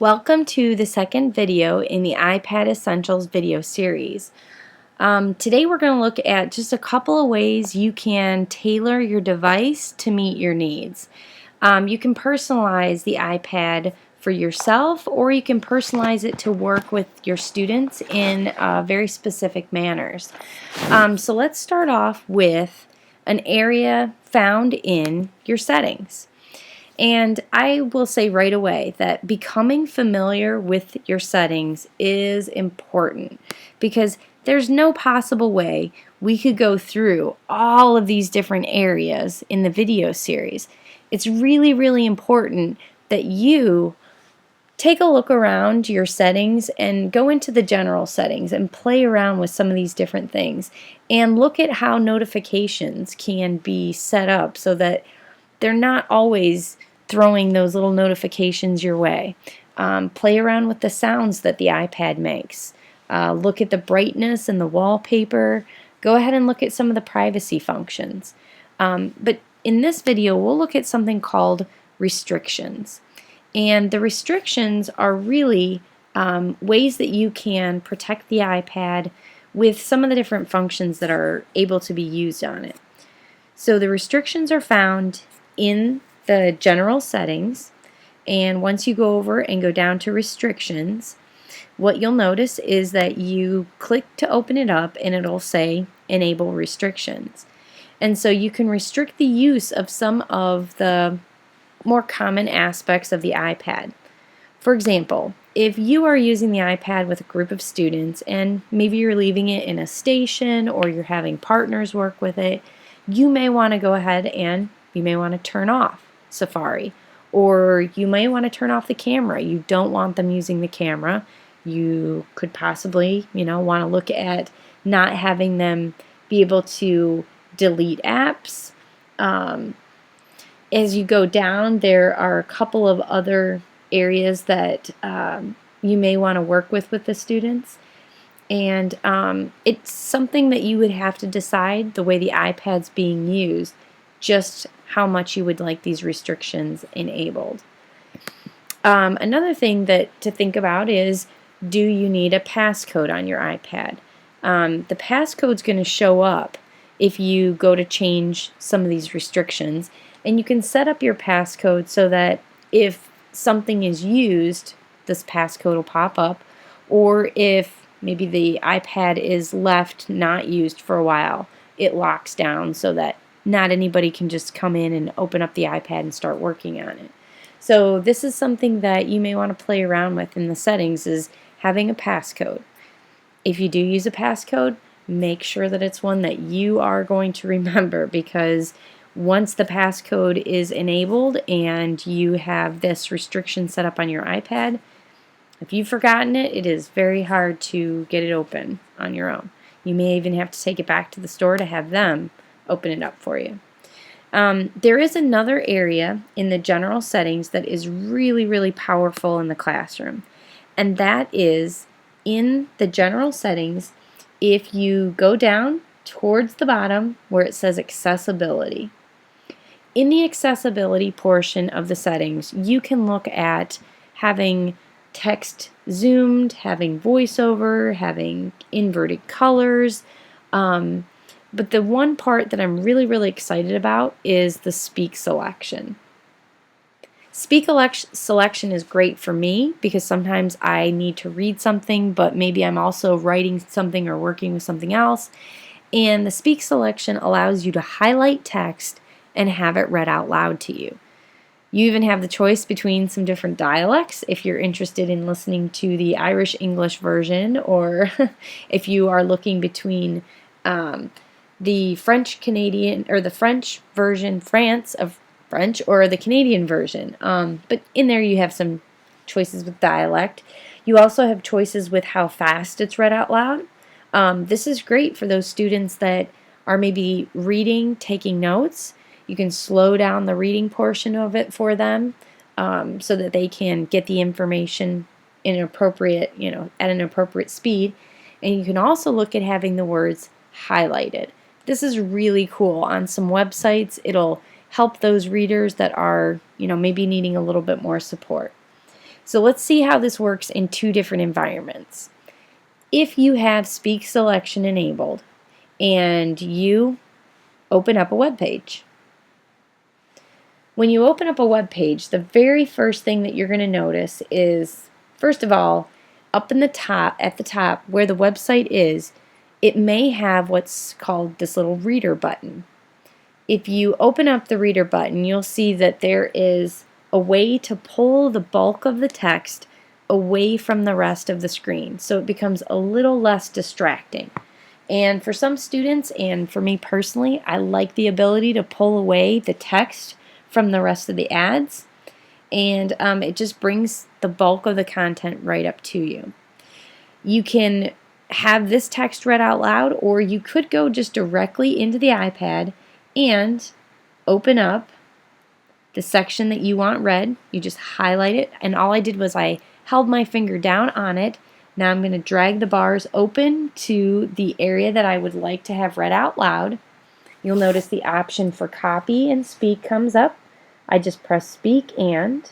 Welcome to the second video in the iPad Essentials video series. Today we're going to look at just a couple of ways you can tailor your device to meet your needs. You can personalize the iPad for yourself, or you can personalize it to work with your students in very specific manners. So let's start off with an area found in your settings. And I will say right away that becoming familiar with your settings is important, because there's no possible way we could go through all of these different areas in the video series. It's really, really important that you take a look around your settings and go into the general settings and play around with some of these different things and look at how notifications can be set up so that they're not always throwing those little notifications your way. Play around with the sounds that the iPad makes. Look at the brightness and the wallpaper. Go ahead and look at some of the privacy functions. But in this video, we'll look at something called restrictions. And the restrictions are really ways that you can protect the iPad with some of the different functions that are able to be used on it. So the restrictions are found in the general settings, and once you go over and go down to restrictions, what you'll notice is that you click to open it up and it'll say enable restrictions. And so you can restrict the use of some of the more common aspects of the iPad. For example, if you are using the iPad with a group of students and maybe you're leaving it in a station or you're having partners work with it, you may want to go ahead and you may want to turn off Safari, or you may want to turn off the camera. You don't want them using the camera. You could possibly, want to look at not having them be able to delete apps. As you go down, there are a couple of other areas that you may want to work with the students. And it's something that you would have to decide the way the iPad's being used, just how much you would like these restrictions enabled. Another thing to think about is, do you need a passcode on your iPad? The passcode's going to show up if you go to change some of these restrictions, and you can set up your passcode so that if something is used, this passcode will pop up, or if maybe the iPad is left not used for a while, it locks down so that not anybody can just come in and open up the iPad and start working on it. So this is something that you may want to play around with in the settings, is having a passcode. If you do use a passcode, make sure that it's one that you are going to remember, because once the passcode is enabled and you have this restriction set up on your iPad, if you've forgotten it, it is very hard to get it open on your own. You may even have to take it back to the store to have them open it up for you. There is another area in the general settings that is really, really powerful in the classroom, and that is in the general settings. If you go down towards the bottom where it says accessibility, in the accessibility portion of the settings, you can look at having text zoomed, having voiceover, having inverted colors. But the one part that I'm really, really excited about is the speak selection. Speak selection is great for me because sometimes I need to read something, but maybe I'm also writing something or working with something else. And the speak selection allows you to highlight text and have it read out loud to you. You even have the choice between some different dialects if you're interested in listening to the Irish English version, or if you are looking between the French Canadian, or the French version, France of French, or the Canadian version. But in there you have some choices with dialect. You also have choices with how fast it's read out loud. This is great for those students that are maybe reading, taking notes. You can slow down the reading portion of it for them, so that they can get the information in an appropriate, at an appropriate speed. And you can also look at having the words highlighted. This is really cool. On some websites, it'll help those readers that are, maybe needing a little bit more support. So let's see how this works in two different environments. If you have speak selection enabled and you open up a web page. When you open up a web page, the very first thing that you're going to notice is, first of all, up in the top, at the top where the website is, it may have what's called this little reader button. If you open up the reader button, you'll see that there is a way to pull the bulk of the text away from the rest of the screen, so it becomes a little less distracting. And for some students, and for me personally, I like the ability to pull away the text from the rest of the ads, and it just brings the bulk of the content right up to you. You can have this text read out loud, or you could go just directly into the iPad and open up the section that you want read. You just highlight it, and all I did was I held my finger down on it. Now I'm going to drag the bars open to the area that I would like to have read out loud. You'll notice the option for copy and speak comes up. I just press speak and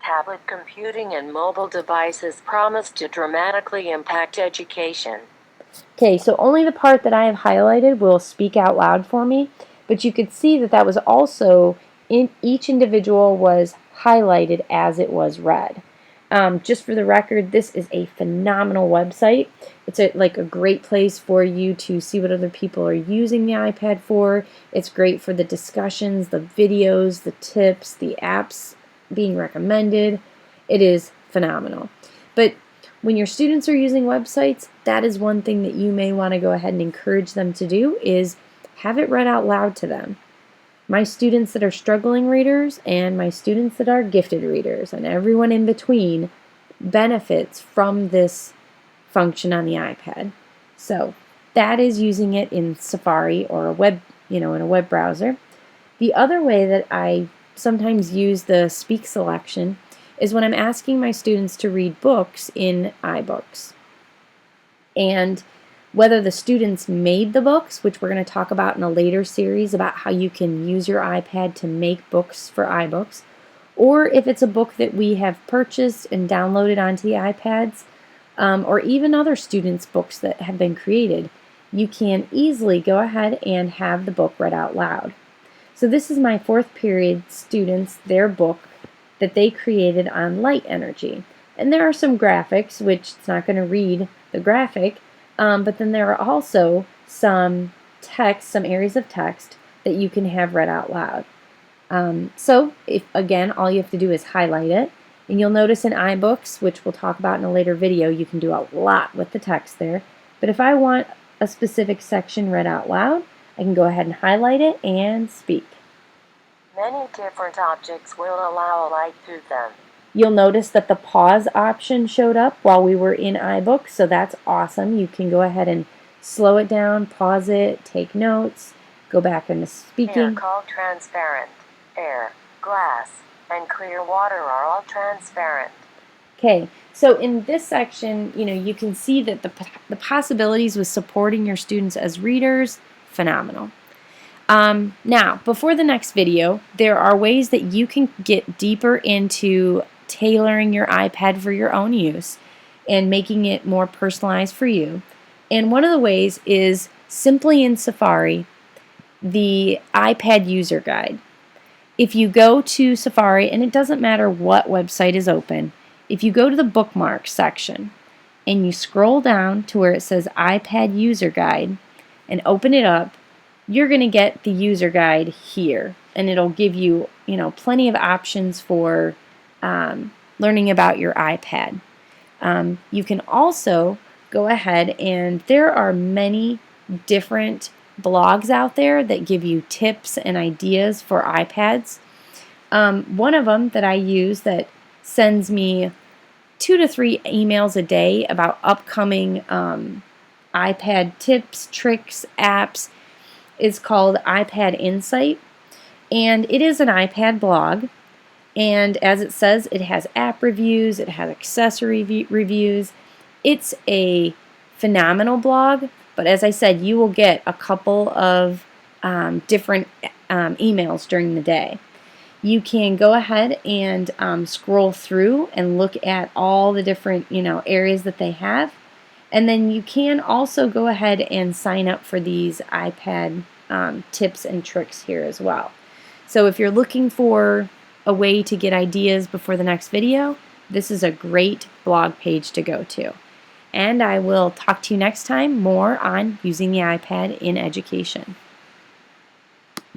tablet computing and mobile devices promise to dramatically impact education. Okay, so only the part that I have highlighted will speak out loud for me, but you could see that that was also, in each individual was highlighted as it was read. Just for the record, this is a phenomenal website. It's like a great place for you to see what other people are using the iPad for. It's great for the discussions, the videos, the tips, the apps being recommended. It is phenomenal. But when your students are using websites, that is one thing that you may want to go ahead and encourage them to do, is have it read out loud to them. My students that are struggling readers and my students that are gifted readers and everyone in between benefits from this function on the iPad. So that is using it in Safari or a web, in a web browser. The other way that I sometimes use the speak selection is when I'm asking my students to read books in iBooks. And whether the students made the books, which we're going to talk about in a later series about how you can use your iPad to make books for iBooks, or if it's a book that we have purchased and downloaded onto the iPads, or even other students' books that have been created, you can easily go ahead and have the book read out loud. So this is my fourth period students, their book that they created on light energy. And there are some graphics, which it's not going to read the graphic, but then there are also some text, some areas of text that you can have read out loud. So if, again, all you have to do is highlight it, and you'll notice in iBooks, which we'll talk about in a later video, you can do a lot with the text there. But if I want a specific section read out loud, I can go ahead and highlight it and speak. Many different objects will allow light through them. You'll notice that the pause option showed up while we were in iBooks, so that's awesome. You can go ahead and slow it down, pause it, take notes, go back into speaking. Air called transparent. Air, glass, and clear water are all transparent. Okay, so in this section, you can see that the possibilities with supporting your students as readers, phenomenal. Now, before the next video, there are ways that you can get deeper into tailoring your iPad for your own use and making it more personalized for you. And one of the ways is simply in Safari, the iPad user guide. If you go to Safari, and it doesn't matter what website is open, if you go to the bookmarks section and you scroll down to where it says iPad user guide and open it up, you're going to get the user guide here, and it'll give you, plenty of options for learning about your iPad. You can also go ahead, and there are many different blogs out there that give you tips and ideas for iPads. One of them that I use that sends me 2 to 3 emails a day about upcoming iPad tips, tricks, apps is called iPad Insight, and it is an iPad blog, and as it says, it has app reviews, it has accessory reviews. It's a phenomenal blog, but as I said, you will get a couple of different emails during the day. you can go ahead and scroll through and look at all the different areas that they have, and then you can also go ahead and sign up for these iPad tips and tricks here as well. So if you're looking for a way to get ideas before the next video, this is a great blog page to go to. And I will talk to you next time more on using the iPad in education.